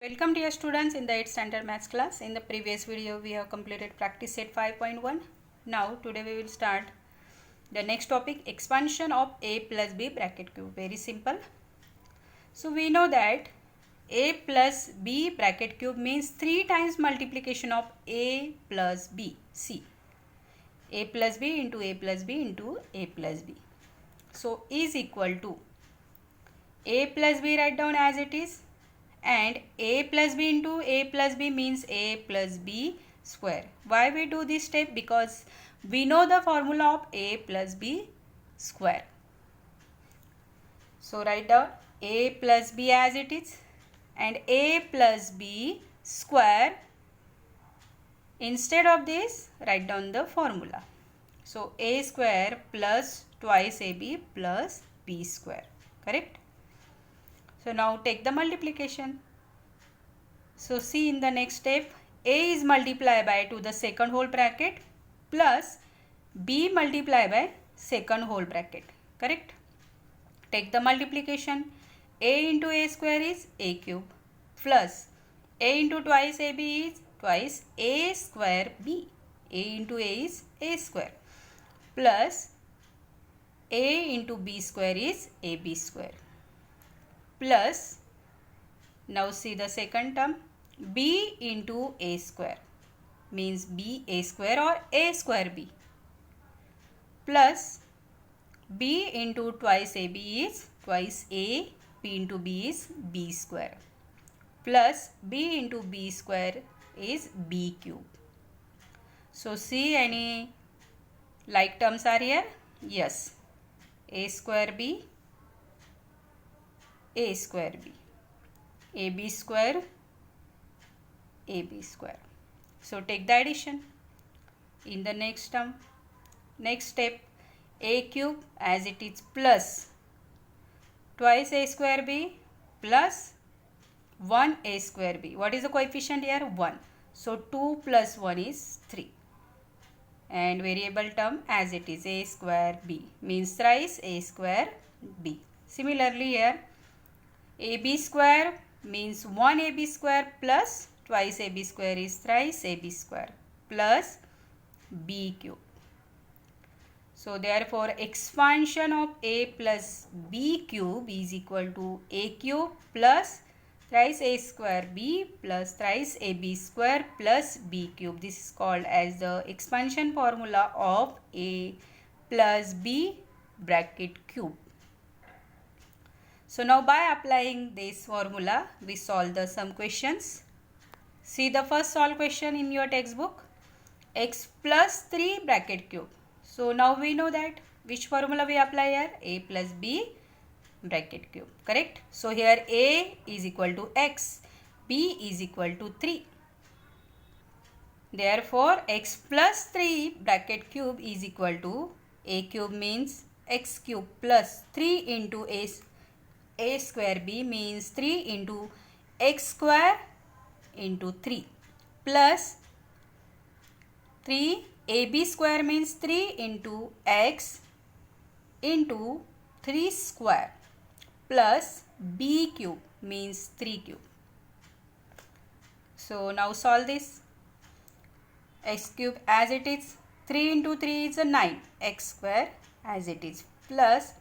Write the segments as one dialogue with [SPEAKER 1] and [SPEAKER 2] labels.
[SPEAKER 1] Welcome dear students in the 8th standard maths class. In the previous video we have completed practice set 5.1. Now today we will start the next topic, expansion of a plus b bracket cube. Very simple. So we know that a plus b bracket cube means 3 times multiplication of a plus b. See, a plus b into a plus b into a plus b. So is equal to a plus b, write down as it is, and a plus b into a plus b means a plus b square. Why we do this step? Because we know the formula of a plus b square. So write down a plus b as it is and a plus b square. Instead of this, write down the formula. So a square plus twice ab plus b square. Correct? So now take the multiplication. So see, in the next step, a is multiplied by to the second whole bracket plus b multiplied by second whole bracket. Correct? Take the multiplication. A into a square is a cube plus a into twice ab is twice a square b. A into a is a square plus a into b square is ab square plus, now see the second term, b into a square means b a square or a square b plus b into twice ab is twice a, b into b is b square plus b into b square is b cube. So see, any like terms are here? Yes, a square b, a square b, ab square, ab square. So take the addition in the next term. Next step, a cube as it is plus twice a square b plus 1 a square b. What is the coefficient here? 1. So 2 plus 1 is 3. And variable term as it is a square b means thrice a square b. Similarly here, ab square means 1 ab square plus twice ab square is thrice ab square plus b cube. So therefore expansion of a plus b cube is equal to a cube plus thrice a square b plus thrice ab square plus b cube. This is called as the expansion formula of a plus b bracket cube. So now by applying this formula, we solve the sum questions. See the first solve question in your textbook, x plus 3 bracket cube. So now we know that which formula we apply here, a plus b bracket cube. Correct? So here a is equal to x, b is equal to 3. Therefore x plus 3 bracket cube is equal to a cube means x cube plus 3 into a square b means 3 into x square into 3 plus 3 ab square means 3 into x into 3 square plus b cube means 3 cube. So now solve this. X cube as it is, 3 into 3 is a 9, x square as it is plus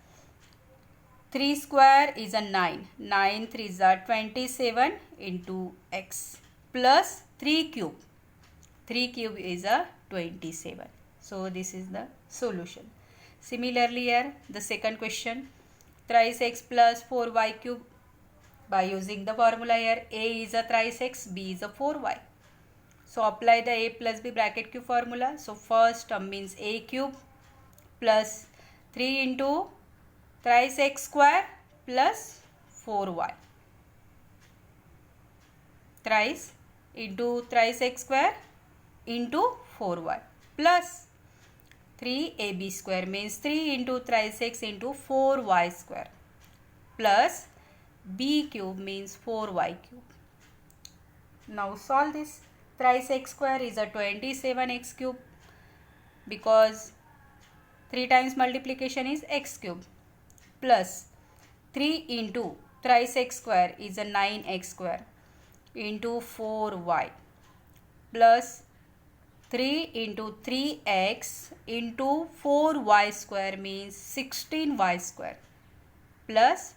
[SPEAKER 1] 3 square is a 9, 9 3 is a 27 into x plus 3 cube. 3 cube is a 27. So this is the solution. Similarly here, the second question, thrice x plus 4y cube. By using the formula here, a is a thrice x, b is a 4y. So apply the a plus b bracket cube formula. So first term means a cube plus 3 into thrice x square plus 4y. Thrice into thrice x square into 4y plus 3ab square means 3 into thrice x into 4y square plus b cube means 4y cube. Now solve this. Thrice x square is a 27x cube because 3 times multiplication is x cube plus 3 into thrice x square is a 9x square into 4y plus 3 into 3x into 4y square means 16y square plus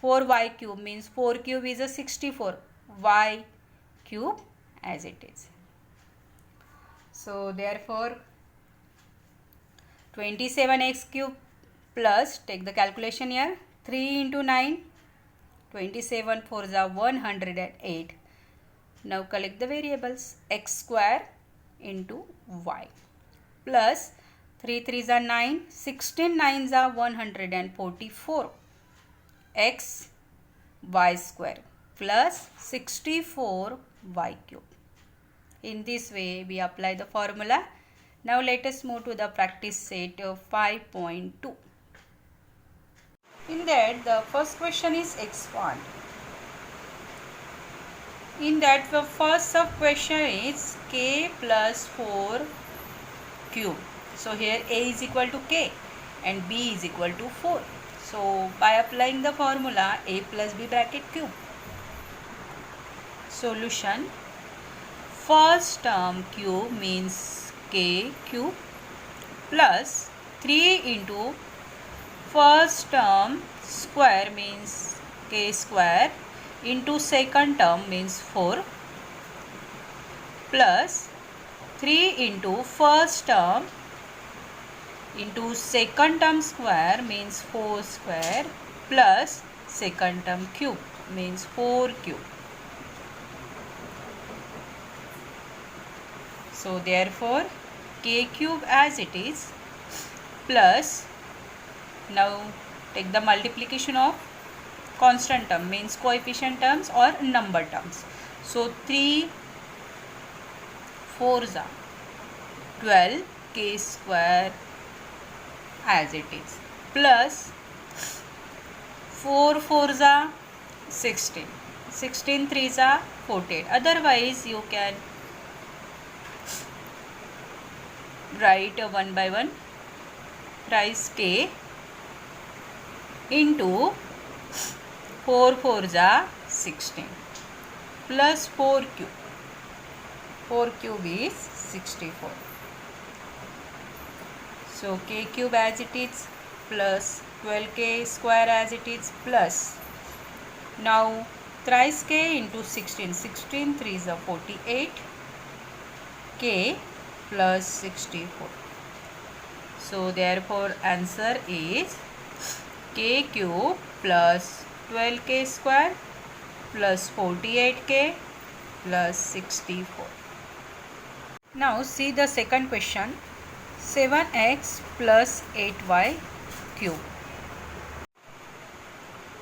[SPEAKER 1] 4y cube means 4 cube is a 64 y cube as it is. So therefore 27x cube plus, take the calculation here, 3 into 9, 27 4 is 108. Now collect the variables, x square into y plus 3 3s are 9, 16 9s are 144, x y square plus 64 y cube. In this way we apply the formula. Now let us move to the practice set of 5.2. In that the first question is expand. In that the first sub question is k plus 4 cube. So here a is equal to k and b is equal to 4. So by applying the formula a plus b bracket cube. Solution. First term cube means k cube plus 3 into first term square means k square into second term means 4 plus 3 into first term into second term square means 4 square plus second term cube means 4 cube. So therefore k cube as it is plus, now take the multiplication of constant term means coefficient terms or number terms. So 3 4s are 12 k square as it is plus 4 4s are 16, 16 3s are 48. Otherwise you can write a 1 by 1 thrice k into 4 4s are 16 plus 4 cube. 4 cube is 64. So k cube as it is plus 12k square as it is plus, now thrice k into 16, 16 3s are 48, k plus 64. So therefore answer is k cube plus 12k square plus 48k plus 64. Now see the second question, 7x plus 8y cube.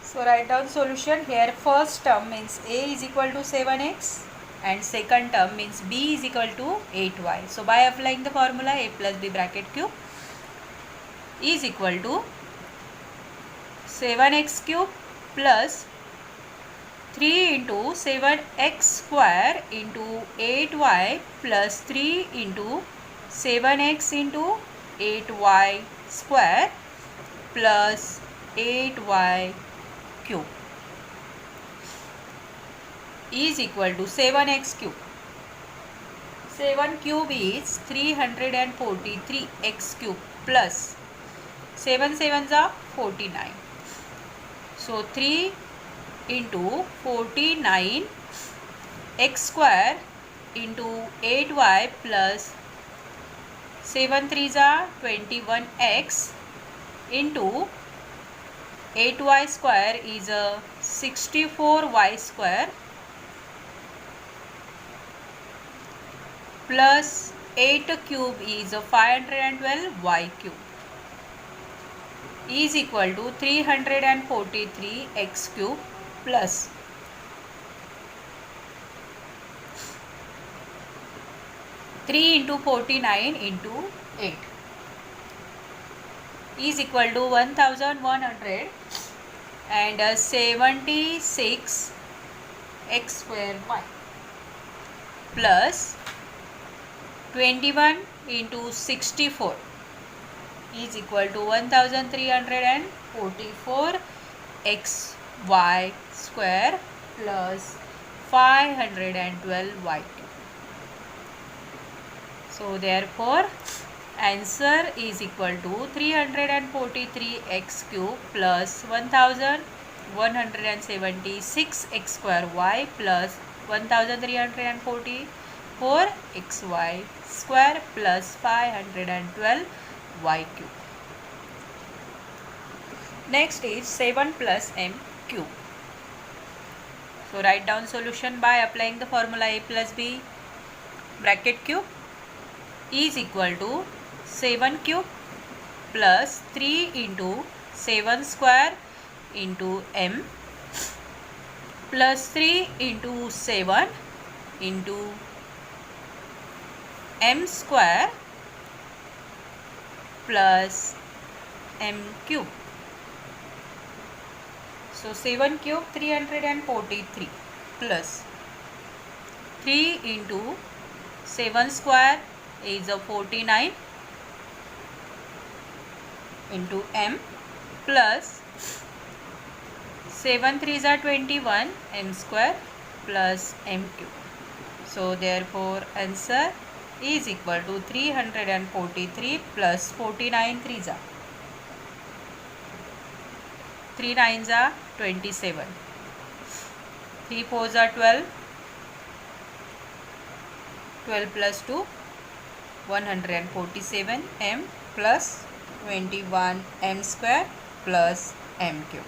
[SPEAKER 1] So write down solution. Here first term means a is equal to 7x and second term means b is equal to 8y. So by applying the formula a plus b bracket cube is equal to 7x cube plus 3 into 7x square into 8y plus 3 into 7x into 8y square plus 8y cube is equal to 7x cube. 7 cube is 343 x cube plus 7 7s are 49. So 3 into 49 x square into 8y plus 7 3s are 21x into 8y square is a 64y square plus 8 cube is a 512y cube is equal to 343 x cube plus 3 into 49 into 8 is equal to 1100 and 76 x square y plus 21 into 64 is equal to 1344 x y square plus 512 y cube. So therefore answer is equal to 343x cube plus 1176 x square y plus 1344 xy square plus 512 y cube. Next is 7 plus m cube. So write down solution by applying the formula a plus b bracket cube is equal to 7 cube plus 3 into 7 square into m plus 3 into 7 into m square plus m cube. So 7 cube 343 plus 3 into 7 square is a 49 into m plus 7 3s are 21 m square plus m cube. So therefore answer is equal to 343 plus 49 3s are 3 9s are 27, 3 4s are 12, 12 plus 2 147 m plus 21 m square plus m cube.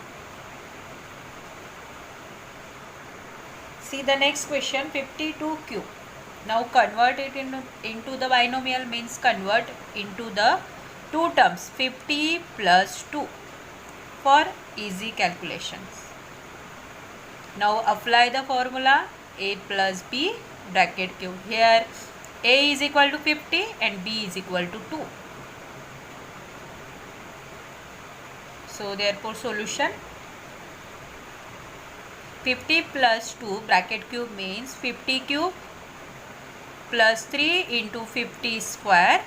[SPEAKER 1] See the next question, 52 cube. Now convert it into the binomial, means convert into the two terms 50 plus 2 for easy calculations. Now apply the formula a plus b bracket cube. Here a is equal to 50 and b is equal to 2. So therefore solution 50 plus 2 bracket cube means 50 cube plus 3 into 50 square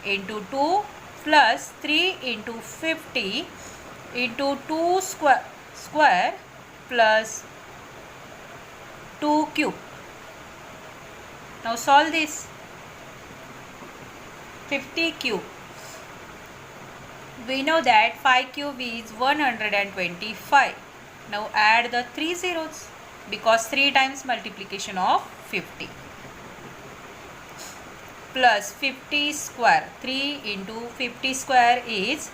[SPEAKER 1] into 2 plus 3 into 50 into 2 square plus 2 cube. Now solve this. 50 cube. We know that 5 cube is 125. Now add the 3 zeros because 3 times multiplication of 50. Plus 50 square. 3 into 50 square is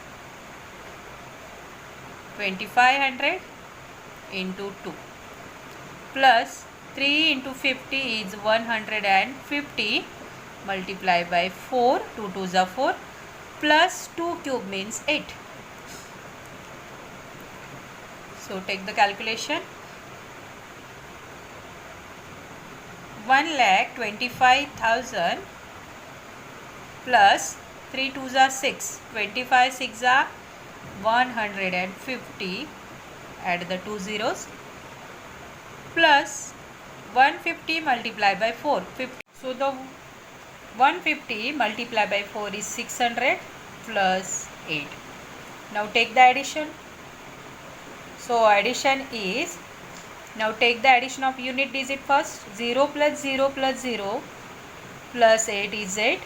[SPEAKER 1] 2500 into 2. Plus 3 into 50 is 150 multiplied by 4, 2 2s are 4 plus 2 cube means 8. So take the calculation. 1,25,000 plus 3 2s are 6, 25 6 are 150, add the 2 zeros, plus 150 multiplied by 4, 50. So the 150 multiplied by 4 is 600 plus 8. Now take the addition. So addition is, now take the addition of unit digit first. 0 plus 0 plus 0 plus 8 is 8.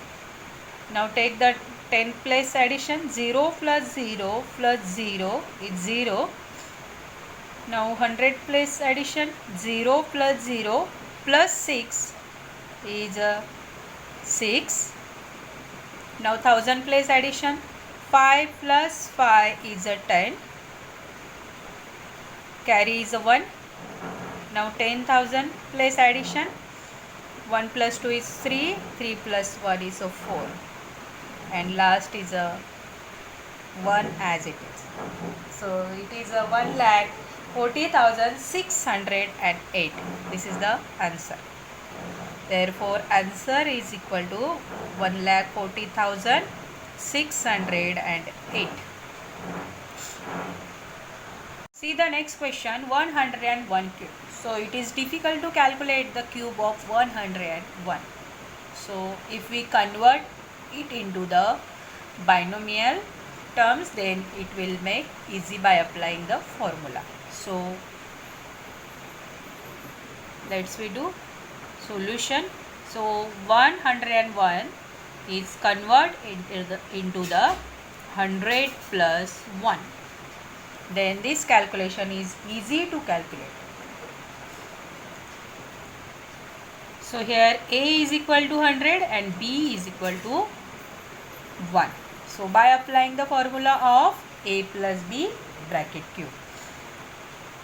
[SPEAKER 1] Now take the 10th place addition. 0 plus 0 plus 0 is 0. Now 100th place addition. 0 plus 0 plus 6 is 6. Now 1000 place addition. 5 plus 5 is 10. Carry is 1. Now 10,000 place addition. 1 plus 2 is 3. 3 plus 1 is 4. And last is 1 as it is. So it is 1,40,608. This is the answer. Therefore answer is equal to 1,40,608. See the next question, 101 cube. So it is difficult to calculate the cube of 101. So if we convert it into the binomial terms, then it will make easy by applying the formula. So Let's we do solution. So 101 is converted into the 100 plus 1. Then this calculation is easy to calculate. So here A is equal to 100 and B is equal to 1. So by applying the formula of A plus B bracket cube.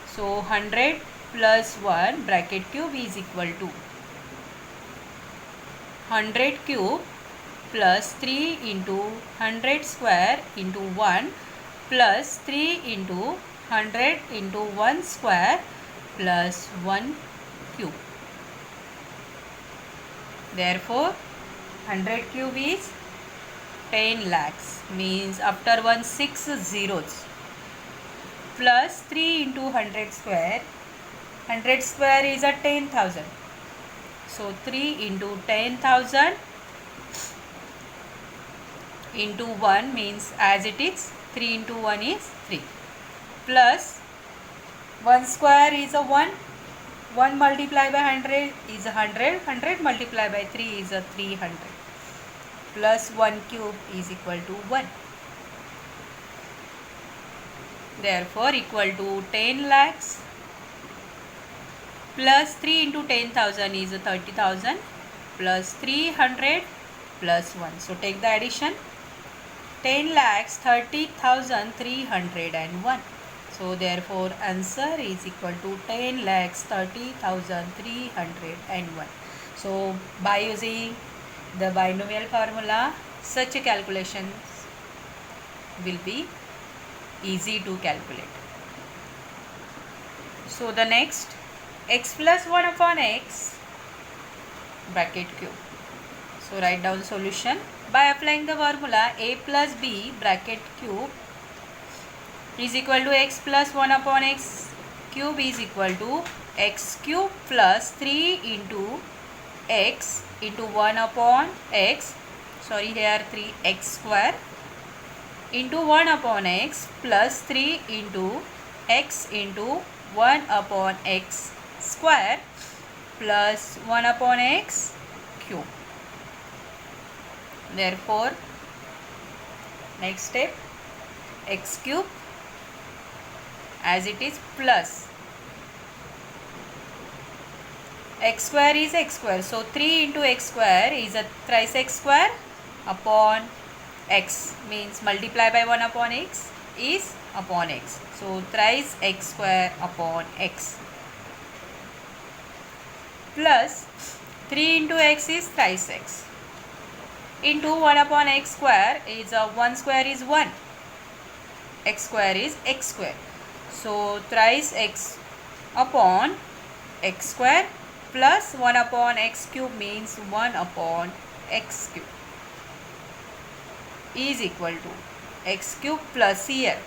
[SPEAKER 1] So 100 plus 1 bracket cube is equal to 100 cube plus 3 into 100 square into 1 plus 3 into 100 into 1 square plus 1 cube. Therefore 100 cube is 10 lakhs, means after 6 zeros, plus 3 into 100 square. 100 square is a 10,000. So 3 into 10,000 into 1 means as it is 3 into 1 is 3, plus 1 square is a 1. 1 multiplied by 100 is 100. 100 multiplied by 3 is a 300. Plus 1 cube is equal to 1. Therefore equal to 10 lakhs plus 3 into 10,000 is 30,000 plus 300 plus 1. So take the addition. 10 lakhs 30,301. So therefore answer is equal to 10 lakhs 30,301. So by using the binomial formula, such calculations will be easy to calculate. So the next, x plus 1 upon x bracket cube. So write down solution. By applying the formula a plus b bracket cube is equal to x plus 1 upon x cube is equal to x cube plus 3 into x into 1 upon x, sorry here 3x square into 1 upon x plus 3 into x into 1 upon x square plus 1 upon x cube. Therefore next step, x cube as it is plus x square is x square. So 3 into x square is a thrice x square upon x, means multiply by 1 upon x is upon x. So thrice x square upon x plus 3 into x is thrice x into 1 upon x square is 1 square is 1. X square is x square. So thrice x upon x square plus 1 upon x cube means 1 upon x cube is equal to x cube plus here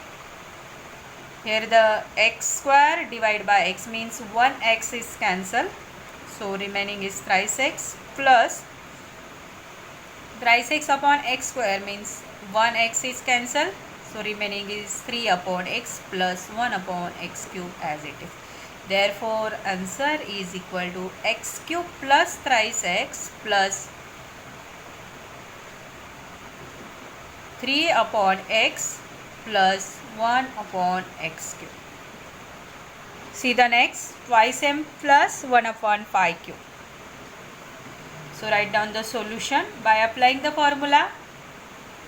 [SPEAKER 1] the x square divided by x means 1x is cancelled. So remaining is thrice x plus thrice x upon x square means 1x is cancelled. So remaining is 3 upon x plus 1 upon x cube as it is. Therefore answer is equal to x cube plus thrice x plus 3 upon x plus 1 upon x cube. See the next, twice m plus 1 upon 5 cube. So write down the solution. By applying the formula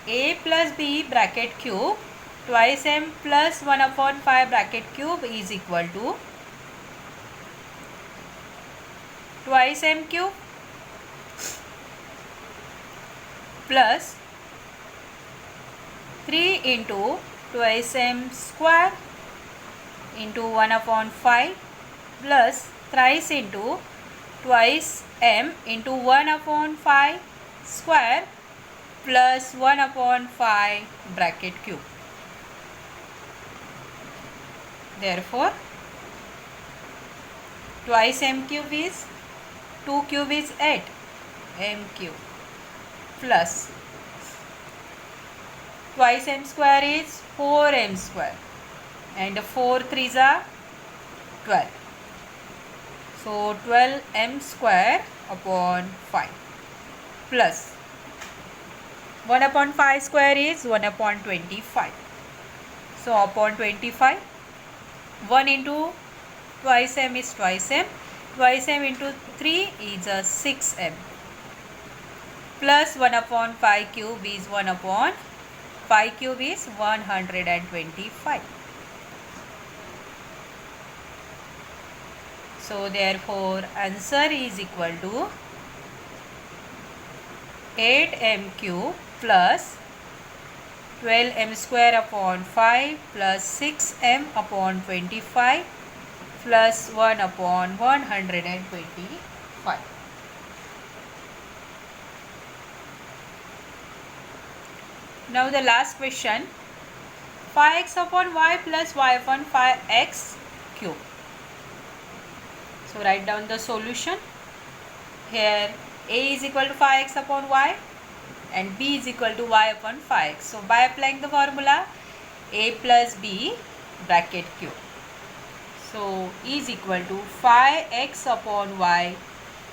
[SPEAKER 1] a plus b bracket cube twice m plus 1 upon 5 bracket cube is equal to twice m cube plus 3 into twice m square into 1 upon 5 plus thrice into twice m into 1 upon 5 square plus 1 upon 5 bracket cube. Therefore twice m cube is 2 cube is 8 m cube plus twice m square is 4 m square and 4 3s are 12. So 12m square upon 5 plus 1 upon 5 square is 1 upon 25. So upon 25, 1 into twice m is twice m. Twice m into 3 is 6m. Plus 1 upon 5 cube is 1 upon 5 cube is 125. So therefore answer is equal to 8m cube plus 12m square upon 5 plus 6m upon 25 plus 1 upon 125. Now the last question, 5x upon y plus y upon 5x cube. So write down the solution. Here a is equal to 5x upon y and b is equal to y upon 5x. So by applying the formula, a plus b bracket cube. So is equal to 5x upon y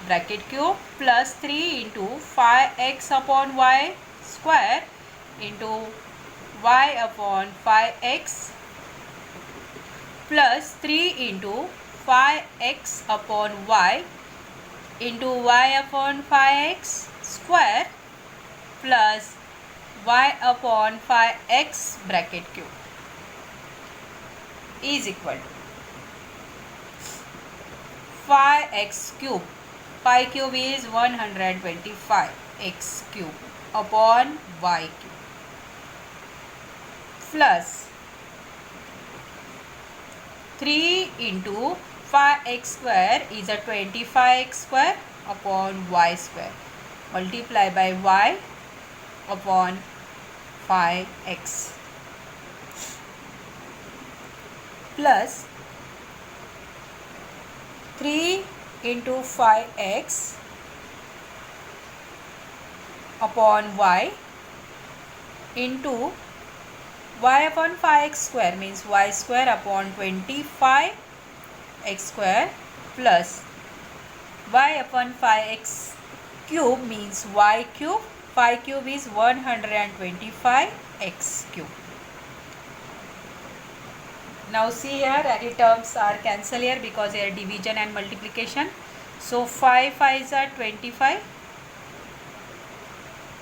[SPEAKER 1] bracket cube plus 3 into 5x upon y square into y upon 5x plus 3 into 5x upon y into y upon 5x square plus y upon 5x bracket cube is equal to 5x cube. 5 cube is 125 x cube upon y cube plus 3 into 5x square is a 25x square upon y square, multiply by y upon 5x plus 3 into 5x upon y into y upon 5x square means y square upon 25 x square plus y upon 5x cube means y cube. 5 cube is 125 x cube. Now see here, any terms are cancelled here because here division and multiplication. So 5 5s are 25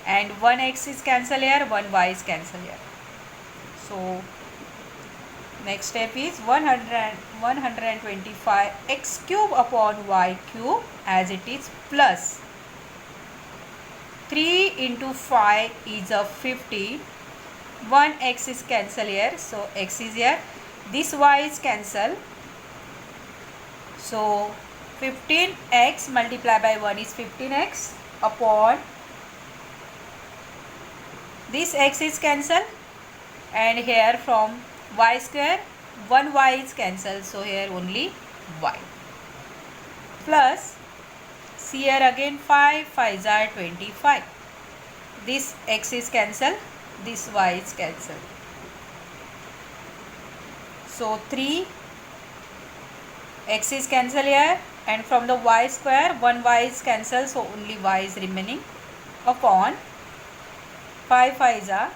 [SPEAKER 1] and 1x is cancelled here, 1y is cancelled here. So next step is 125 x cube upon y cube as it is plus 3 into 5 is a 50. 1x is cancelled here, so x is here. This y is cancelled. So 15x multiplied by 1 is 15x upon this x is cancelled, and here from y square 1y is cancelled, so here only y plus see here again 5 5s are 25. This x is cancelled, this y is cancelled. So 3 x is cancelled here, and from the y square 1y is cancelled, so only y is remaining upon 5 5s are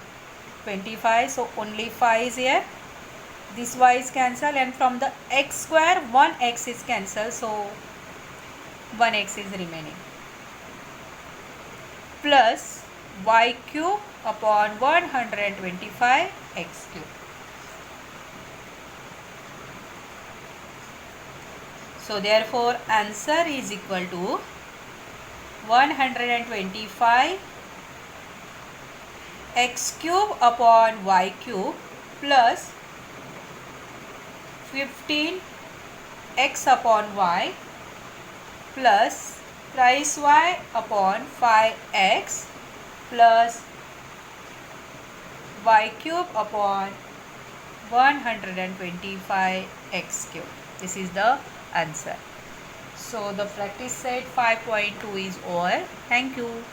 [SPEAKER 1] 25, so only 5 is here. This y is cancelled, and from the x square 1x is cancelled, so 1x is remaining plus y cube upon 125 x cube. So therefore answer is equal to 125 x cube upon y cube plus 15 x upon y plus thrice y upon 5x plus y cube upon 125 x cube. This is the answer. So the practice set 5.2 is over. Thank you.